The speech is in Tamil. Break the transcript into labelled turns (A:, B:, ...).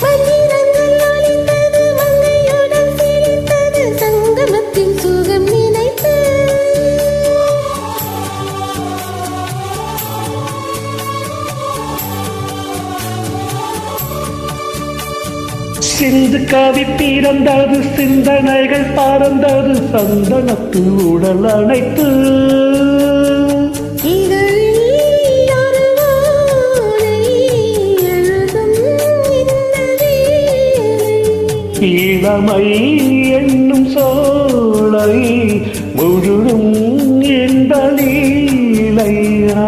A: மந்திரங்கள் ஒலித்தது, மங்கையுடன் சிரித்தது, சங்கமத்தின் சுகம் நினைத்து.
B: சிந்து கவி பிறந்தது, சிந்தனைகள் பறந்தது, சந்தனத்து உடல் அணைத்து. இளமை என்னும் சோலை முழுதும் இந்த லீலையா.